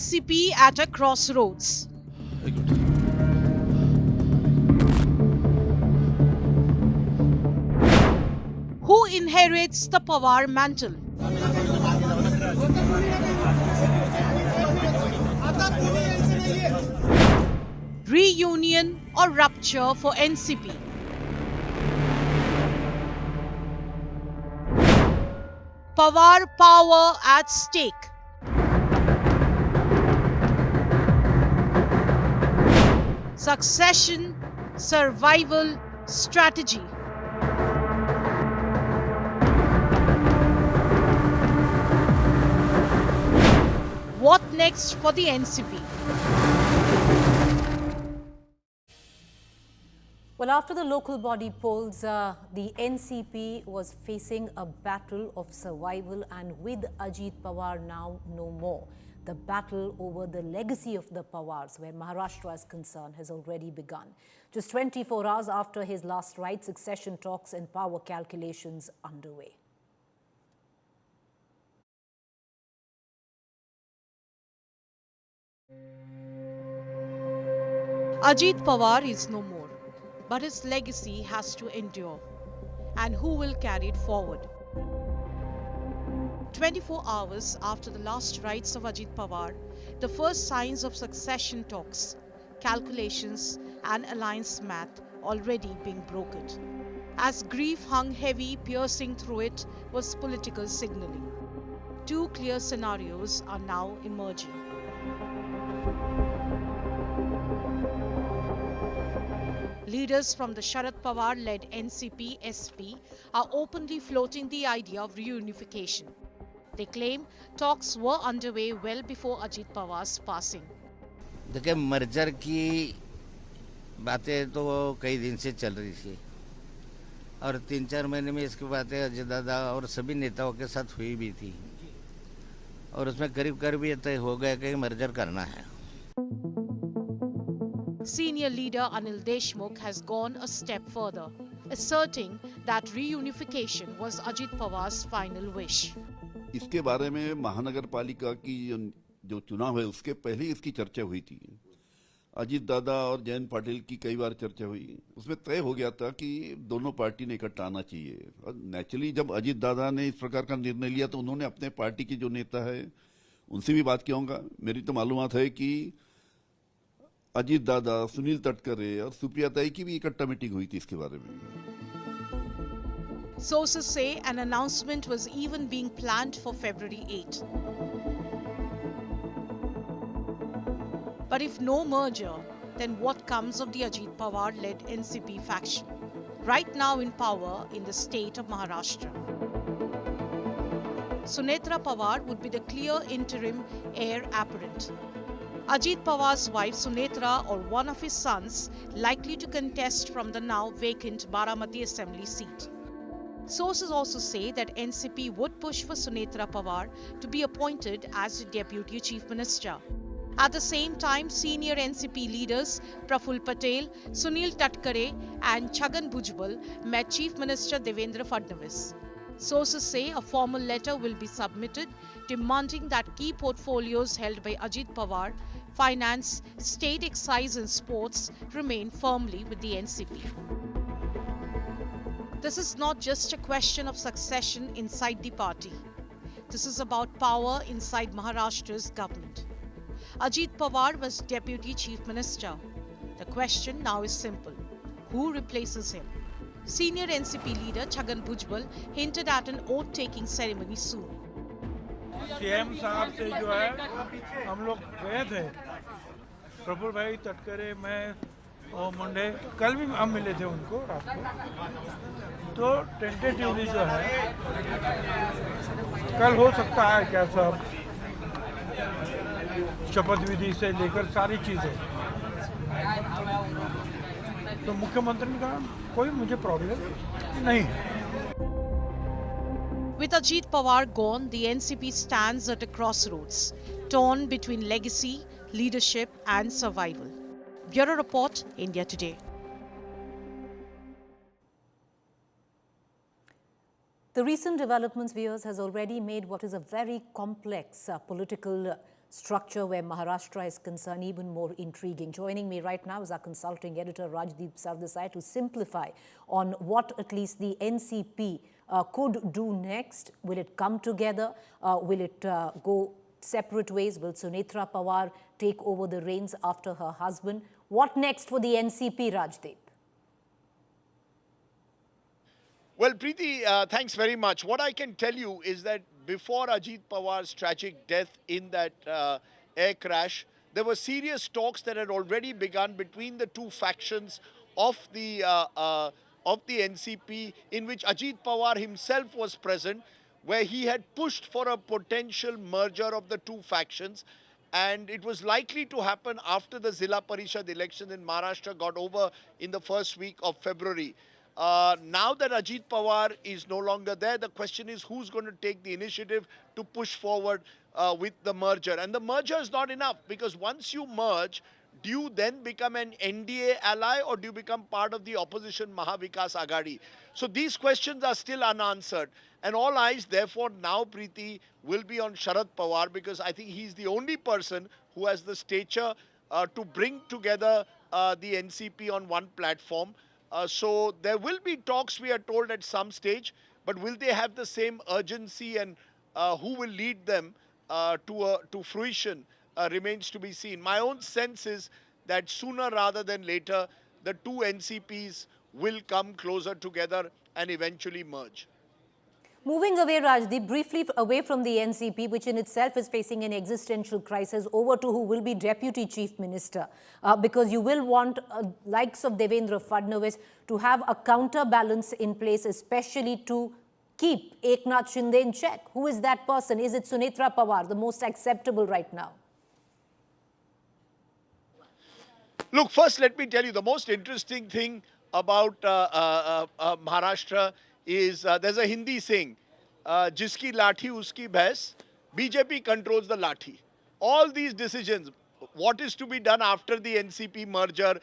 NCP at a crossroads. Who inherits the Pawar mantle? Reunion or rupture for NCP? Pawar power at stake. Succession, survival, strategy. What next for the NCP? Well, after the local body polls, the NCP was facing a battle of survival, and with Ajit Pawar now no more, the battle over the legacy of the Pawars, where Maharashtra is concerned, has already begun. Just 24 hours after his last ride, succession talks and power calculations underway. Ajit Pawar is no more, but his legacy has to endure. And who will carry it forward? 24 hours after the last rites of Ajit Pawar, the first signs of succession talks, calculations and alliance math already being broken. As grief hung heavy, piercing through it was political signaling. Two clear scenarios are now emerging. Leaders from the Sharad Pawar-led NCP-SP are openly floating the idea of reunification. They claim talks were underway well before Ajit Pawar's passing. देखिए merger की बातें तो कई दिन से चल रही थी और 3-4 महीने में इसकी बातें अजय दादा और सभी नेताओं के साथ हुई भी थी और उसमें करीब ये तय हो गया कि मर्जर करना है. Senior leader Anil Deshmukh has gone a step further, asserting that reunification was Ajit Pawar's final wish. इसके बारे में महानगर पालिका की जो चुनाव है उसके पहले इसकी चर्चा हुई थी. अजीत दादा और जयंत पाटिल की कई बार चर्चा हुई. उसमें तय हो गया था कि दोनों पार्टी ने इकट्ठा आना चाहिए. और नेचुरली जब अजीत दादा ने इस प्रकार का निर्णय लिया तो उन्होंने अपने पार्टी की जो नेता है उनसे भी बात किया होगा. मेरी तो मालूमात है कि अजीत दादा, सुनील तटकरे और सुप्रिया ताई की भी इकट्ठा मीटिंग हुई थी इसके बारे में. Sources say an announcement was even being planned for February 8. But if no merger, then what comes of the Ajit Pawar-led NCP faction, right now in power in the state of Maharashtra? Sunetra Pawar would be the clear interim heir apparent. Ajit Pawar's wife Sunetra or one of his sons likely to contest from the now vacant Baramati Assembly seat. Sources also say that NCP would push for Sunetra Pawar to be appointed as the Deputy Chief Minister. At the same time, senior NCP leaders Praful Patel, Sunil Tatkare and Chhagan Bhujbal met Chief Minister Devendra Fadnavis. Sources say a formal letter will be submitted demanding that key portfolios held by Ajit Pawar, finance, state excise and sports remain firmly with the NCP. This is not just a question of succession inside the party. This is about power inside Maharashtra's government. Ajit Pawar was Deputy Chief Minister. The question now is simple. Who replaces him? Senior NCP leader Chhagan Bhujbal hinted at an oath-taking ceremony soon. CM साहब से जो है हम लोग गए थे, प्रफुल्ल भाई तटकरे, मैं और मुंडे, कल भी हम मिले थे उनको रात को. तो टेंटेटिवली जो है कल हो सकता है क्या सब शपथ विधि से लेकर सारी चीज़ें. तो मुख्यमंत्री ने कहा कोई मुझे प्रॉब्लम नहीं है. With Ajit Pawar gone, the NCP stands at a crossroads, torn between legacy, leadership and survival. Bureau Report, India Today. The recent developments, viewers, has already made what is a very complex political structure where Maharashtra is concerned even more intriguing. Joining me right now is our consulting editor Rajdeep Sardesai to simplify on what at least the NCP could do next. Will it come together? Will it go separate ways? Will Sunetra Pawar take over the reins after her husband? What next for the NCP, Rajdeep? Well, Preeti, thanks very much. What I can tell you is that before Ajit Pawar's tragic death in that air crash, there were serious talks that had already begun between the two factions of the NCP, in which Ajit Pawar himself was present, where he had pushed for a potential merger of the two factions. And it was likely to happen after the Zilla Parishad election in Maharashtra got over in the first week of February. Now that Ajit Pawar is no longer there, the question is who's going to take the initiative to push forward with the merger. And the merger is not enough, because once you merge, do you then become an NDA ally or do you become part of the opposition Mahavikas Aghadi? So these questions are still unanswered. And all eyes, therefore, now, Preeti, will be on Sharad Pawar, because I think he's the only person who has the stature to bring together the NCP on one platform. So there will be talks, we are told, at some stage, but will they have the same urgency, and who will lead them to fruition remains to be seen. My own sense is that sooner rather than later, the two NCPs will come closer together and eventually merge. Moving away, Rajdeep, briefly away from the NCP, which in itself is facing an existential crisis, over to who will be Deputy Chief Minister. Because you will want likes of Devendra Fadnavis to have a counterbalance in place, especially to keep Eknath Shinde in check. Who is that person? Is it Sunetra Pawar, the most acceptable right now? Look, first let me tell you, the most interesting thing about Maharashtra is there's a Hindi saying, jiski lathi uski bhais, BJP controls the lathi. All these decisions, what is to be done after the NCP merger,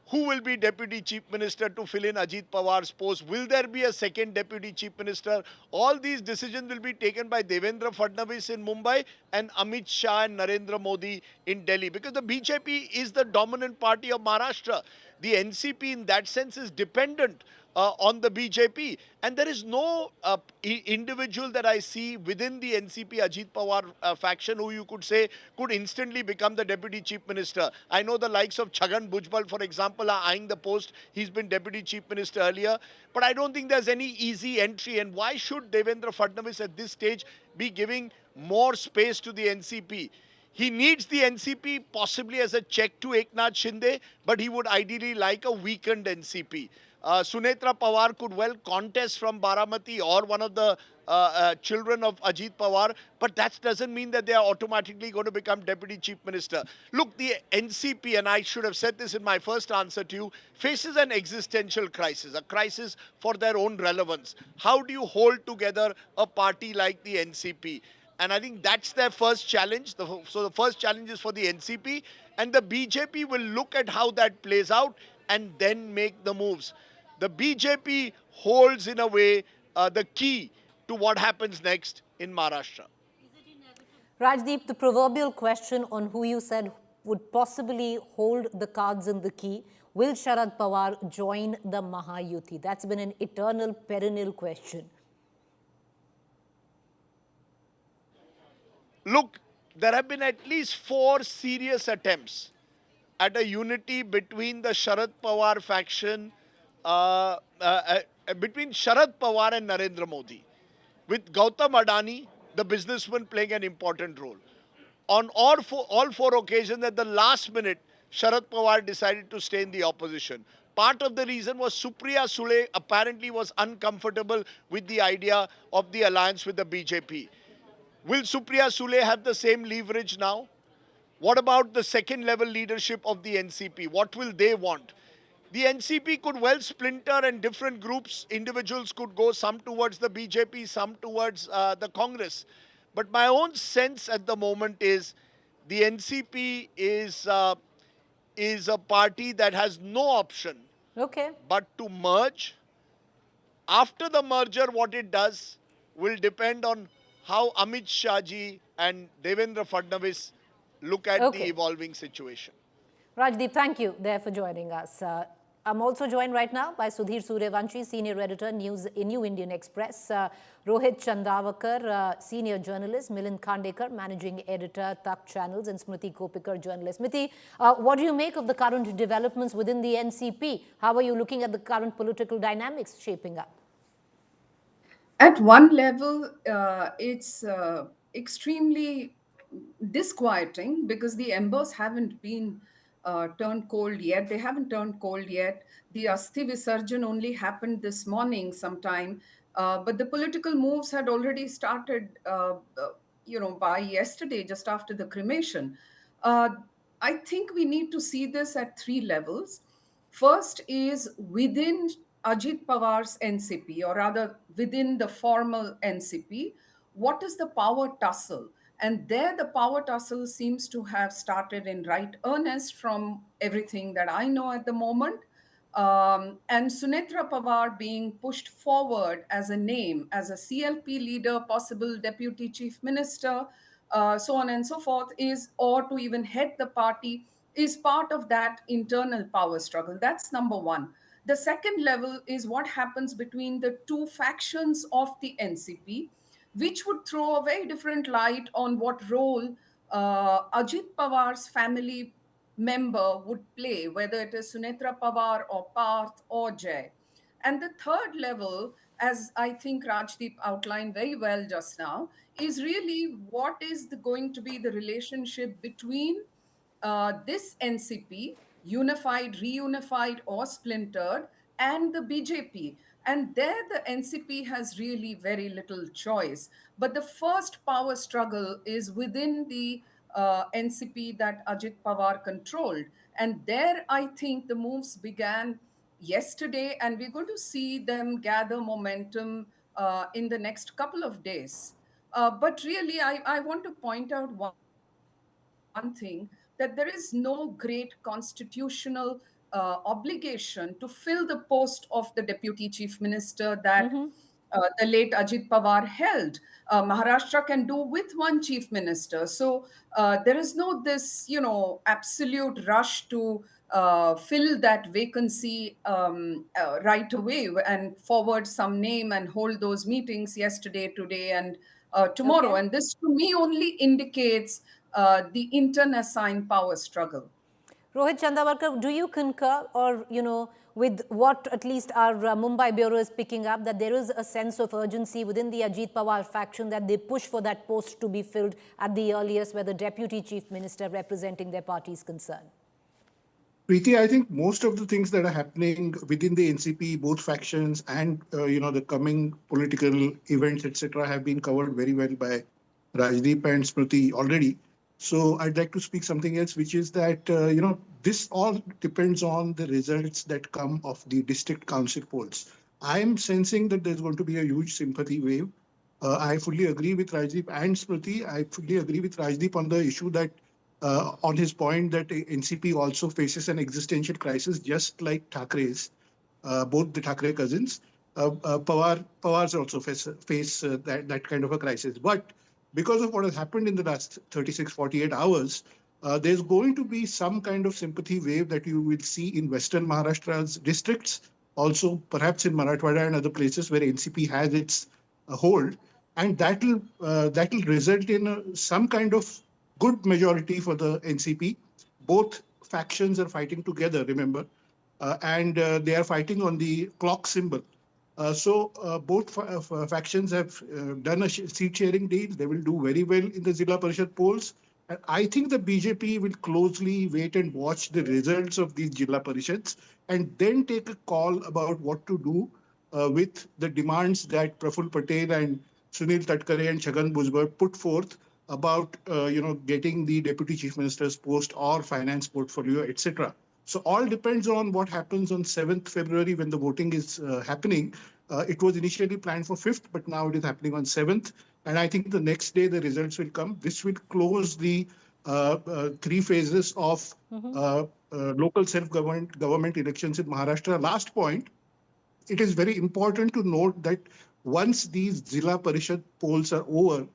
who will be Deputy Chief Minister to fill in Ajit Pawar's post, will there be a second Deputy Chief Minister, all these decisions will be taken by Devendra Fadnavis in Mumbai and Amit Shah and Narendra Modi in Delhi, because the BJP is the dominant party of Maharashtra. The NCP in that sense is dependent on the BJP, and there is no individual that I see within the NCP Ajit Pawar faction who you could say could instantly become the Deputy Chief Minister. I know the likes of Chhagan Bhujbal, for example, are eyeing the post. He's been Deputy Chief Minister earlier, but I don't think there's any easy entry. And why should Devendra Fadnavis at this stage be giving more space to the NCP? He needs the NCP possibly as a check to Eknath Shinde, but he would ideally like a weakened NCP. Sunetra Pawar could well contest from Baramati or one of the children of Ajit Pawar, but that doesn't mean that they are automatically going to become Deputy Chief Minister. Look, the NCP, and I should have said this in my first answer to you, faces an existential crisis, a crisis for their own relevance. How do you hold together a party like the NCP? And I think that's their first challenge. So the first challenge is for the NCP, and the BJP will look at how that plays out and then make the moves. The BJP holds, in a way, the key to what happens next in Maharashtra. Rajdeep, the proverbial question on who you said would possibly hold the cards and the key, will Sharad Pawar join the Mahayuti? That's been an eternal, perennial question. Look, there have been at least 4 serious attempts at a unity between the Sharad Pawar faction, between Sharad Pawar and Narendra Modi, with Gautam Adani, the businessman, playing an important role. On all four occasions, at the last minute, Sharad Pawar decided to stay in the opposition. Part of the reason was Supriya Sule apparently was uncomfortable with the idea of the alliance with the BJP. Will Supriya Sule have the same leverage now? What about the second level leadership of the NCP? What will they want? The NCP could well splinter, and different groups, individuals could go, some towards the BJP, some towards the Congress. But my own sense at the moment is the NCP is a party that has no option but to merge. After the merger, what it does will depend on how Amit Shah ji and Devendra Fadnavis look at the Okay. evolving situation. Rajdeep, thank you there for joining us. I'm also joined right now by Sudhir Suryavanshi, Senior Editor, New Indian Express, Rohit Chandavakar, Senior Journalist, Milind Khandekar, Managing Editor, Tak Channels, and Smriti Kopikar, Journalist. Smriti, what do you make of the current developments within the NCP? How are you looking at the current political dynamics shaping up? At one level, it's extremely disquieting because the embers haven't been turned cold yet. They haven't turned cold yet. The Asti Visarjan only happened this morning sometime, but the political moves had already started, by yesterday, just after the cremation. Uh, I think we need to see this at three levels. First is within Ajit Pawar's NCP, or rather within the formal NCP, what is the power tussle? And there, the power tussle seems to have started in right earnest from everything that I know at the moment. And Sunetra Pawar being pushed forward as a name, as a CLP leader, possible deputy chief minister, so on and so forth, or to even head the party, is part of that internal power struggle. That's number one. The second level is what happens between the two factions of the NCP, which would throw a very different light on what role Ajit Pawar's family member would play, whether it is Sunetra Pawar or Parth or Jay. And the third level, as I think Rajdeep outlined very well just now, is really what is going to be the relationship between this NCP, unified, reunified, or splintered, and the BJP. And there, the NCP has really very little choice. But the first power struggle is within the NCP that Ajit Pawar controlled. And there, I think the moves began yesterday, and we're going to see them gather momentum in the next couple of days. But really, I want to point out one thing, that there is no great constitutional obligation to fill the post of the deputy chief minister that the late Ajit Pawar held. Maharashtra can do with one chief minister. So there is no this, absolute rush to fill that vacancy right away and forward some name and hold those meetings yesterday, today, and tomorrow. Okay. And this to me only indicates the intern-assigned power struggle. Rohit Chandavarkar, do you concur or, with what at least our Mumbai Bureau is picking up, that there is a sense of urgency within the Ajit Pawar faction that they push for that post to be filled at the earliest where the deputy chief minister representing their party is concerned? Preeti, I think most of the things that are happening within the NCP, both factions and the coming political events, etc., have been covered very well by Rajdeep and Smriti already. So I'd like to speak something else, which is that this all depends on the results that come of the district council polls. I'm sensing that there's going to be a huge sympathy wave. I fully agree with Rajdeep and Smriti. I fully agree with Rajdeep on the issue that on his point that NCP also faces an existential crisis, just like Thakere's, both the Thakere cousins. Pawars also face that kind of a crisis. But because of what has happened in the last 36, 48 hours, there's going to be some kind of sympathy wave that you will see in Western Maharashtra's districts, also perhaps in Marathwada and other places where NCP has its hold. And that'll result in some kind of good majority for the NCP. Both factions are fighting together, remember, and they are fighting on the clock symbol. So both factions have done a seat sharing deal. They will do very well in the Zilla Parishad polls. And I think the BJP will closely wait and watch the results of these Zilla Parishads and then take a call about what to do with the demands that Praful Patel and Sunil Tatkare and Chhagan Bhujbal put forth about getting the deputy chief minister's post or finance portfolio, etc. So all depends on what happens on 7th February when the voting is happening. It was initially planned for 5th, but now it is happening on 7th. And I think the next day the results will come. This will close the 3 phases of local self-government elections in Maharashtra. Last point, it is very important to note that once these Zilla Parishad polls are over,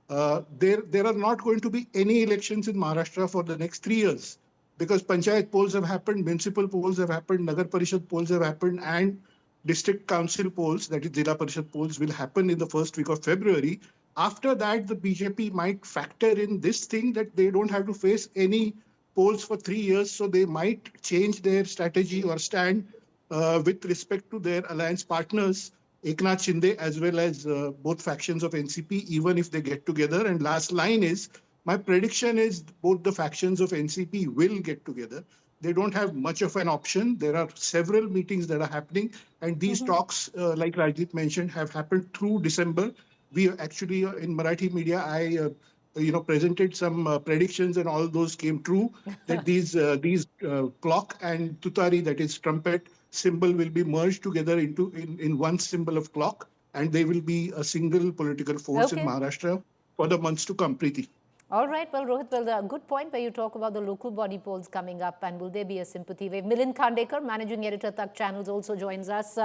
there are not going to be any elections in Maharashtra for the next 3 years because Panchayat polls have happened, municipal polls have happened, Nagar Parishad polls have happened, and district council polls, that is Zilla Parishad polls, will happen in the first week of February. After that, the BJP might factor in this thing that they don't have to face any polls for 3 years, so they might change their strategy or stand with respect to their alliance partners, Eknath Shinde, as well as both factions of NCP, even if they get together. And last line is, my prediction is both the factions of NCP will get together. They don't have much of an option. There are several meetings that are happening, and these talks, like Rajdeep mentioned, have happened through December. We actually, in Marathi media, I presented some predictions, and all those came true. That these clock and tutari, that is trumpet symbol, will be merged together in one symbol of clock, and they will be a single political force in Maharashtra for the months to come. Preeti. All right. Well, Rohit, a good point where you talk about the local body polls coming up, and will there be a sympathy wave? Milind Khandekar, managing editor, Tak Channels, also joins us.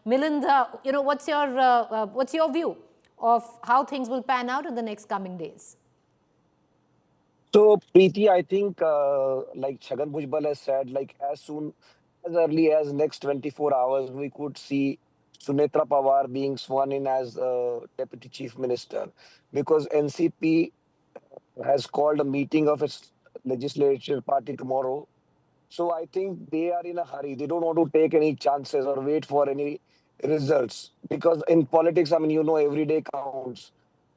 Milind, what's your view of how things will pan out in the next coming days? So, Preeti, I think, like Chhagan Bhujbal has said, like as early as next 24 hours, we could see Sunetra Pawar being sworn in as Deputy Chief Minister, because NCP has called a meeting of its legislature party tomorrow. So I think they are in a hurry. They don't want to take any chances or wait for any results, because in politics, I mean, every day counts.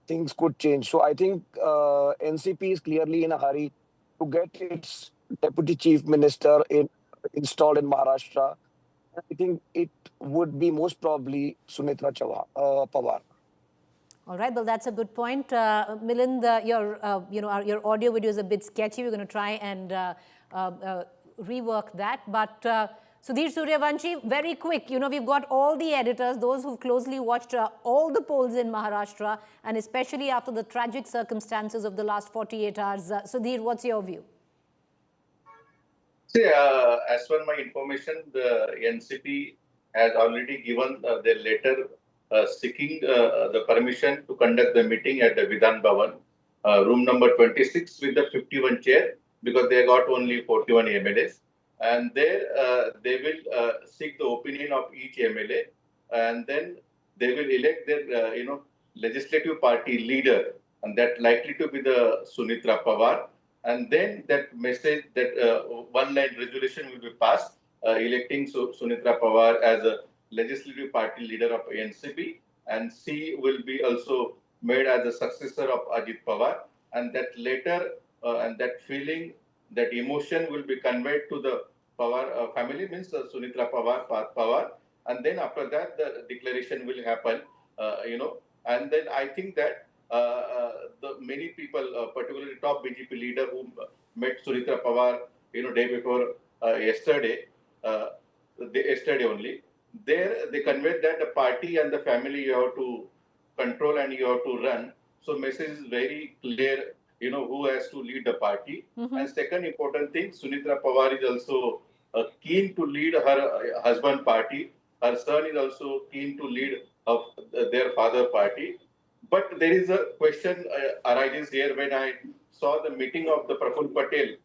Things could change. So I think NCP is clearly in a hurry to get its deputy chief minister installed in Maharashtra. I think it would be most probably Sunetra Pawar. All right, well, that's a good point. Milind, your audio video is a bit sketchy. We're going to try and rework that. But Sudhir Suryavanshi, very quick. We've got all the editors, those who've closely watched all the polls in Maharashtra, and especially after the tragic circumstances of the last 48 hours. Sudhir, what's your view? See, as per my information, the NCP has already given their letter seeking the permission to conduct the meeting at the Vidhan Bhavan, room number 26 with the 51 chair, because they got only 41 MLAs. And there they will seek the opinion of each MLA, and then they will elect their legislative party leader, and that likely to be the Sunetra Pawar. And then that message, that one-line resolution will be passed, electing Sunetra Pawar as a legislative party leader of NCP, and she will be also made as a successor of Ajit Pawar. And that letter and that feeling, that emotion will be conveyed to the Pawar family, means Sunetra Pawar, and then after that the declaration will happen, and then I think that the many people, particularly top BJP leader who met Sunetra Pawar, day before yesterday only, there they conveyed that the party and the family you have to control and you have to run. So message is very clear, who has to lead the party. And second important thing, Sunetra Pawar is also keen to lead her husband party. Her son is also keen to lead their father party. But there is a question arises here when I saw the meeting of the Praful Patel,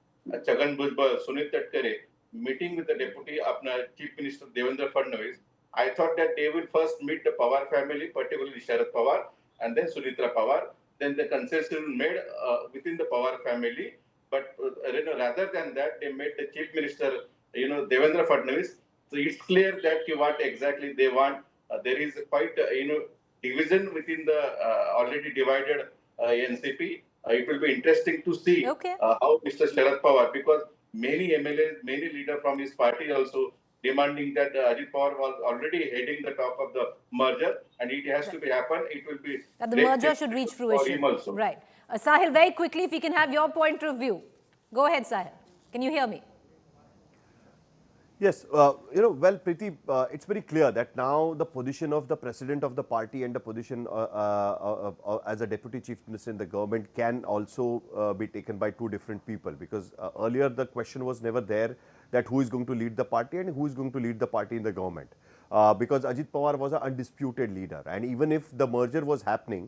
Chhagan Bhujbal, Sunil Tatkare, meeting with the deputy Chief Minister Devendra Fadnavis. I thought that they will first meet the Pawar family, particularly Sharad Pawar, and then Sunetra Pawar. Then the concession made within the Pawar family. But rather than that, they made the Chief Minister, Devendra Fadnavis. So it's clear that what exactly they want. There is quite, division within the already divided NCP. It will be interesting to see how Mr. Sharad Pawar, because many MLAs, many leaders from his party also demanding that Ajit Pawar was already heading the top of the merger, and it has to be happen. It will be that the merger should reach fruition. Right. Sahil, very quickly, if we can have your point of view. Go ahead, Sahil. Can you hear me? Yes, well, Preeti, it's very clear that now the position of the president of the party and the position as a deputy chief minister in the government can also be taken by two different people, because earlier the question was never there that who is going to lead the party and who is going to lead the party in the government, because Ajit Pawar was an undisputed leader, and even if the merger was happening,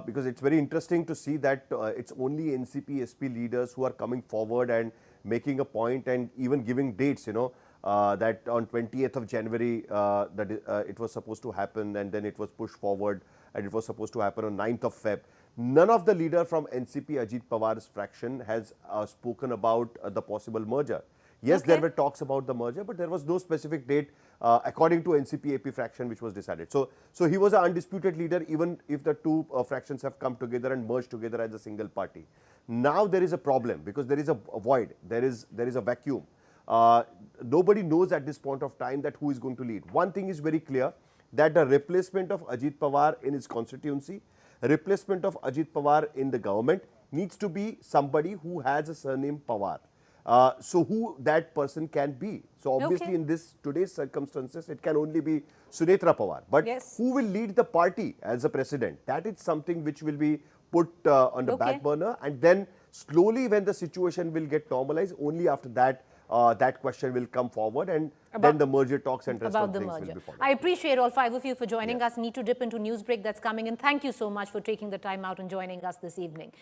Because it's very interesting to see that it's only NCP, SP leaders who are coming forward and making a point and even giving dates, that on 20th of January it was supposed to happen, and then it was pushed forward and it was supposed to happen on 9th of Feb. None of the leader from NCP, Ajit Pawar's fraction, has spoken about the possible merger. Yes, there were talks about the merger, but there was no specific date according to NCP AP fraction which was decided. So he was an undisputed leader even if the two fractions have come together and merged together as a single party. Now there is a problem because there is a void, there is a vacuum. Nobody knows at this point of time that who is going to lead. One thing is very clear, that the replacement of Ajit Pawar in his constituency, replacement of Ajit Pawar in the government needs to be somebody who has a surname Pawar. So who that person can be. So obviously in today's circumstances, it can only be Sunetra Pawar. But who will lead the party as a president? That is something which will be put on the back burner, and then slowly when the situation will get normalized, only after that that question will come forward, and then the merger talks and rest of the things will be followed. I appreciate all five of you for joining us. Need to dip into news break that's coming in. Thank you so much for taking the time out and joining us this evening.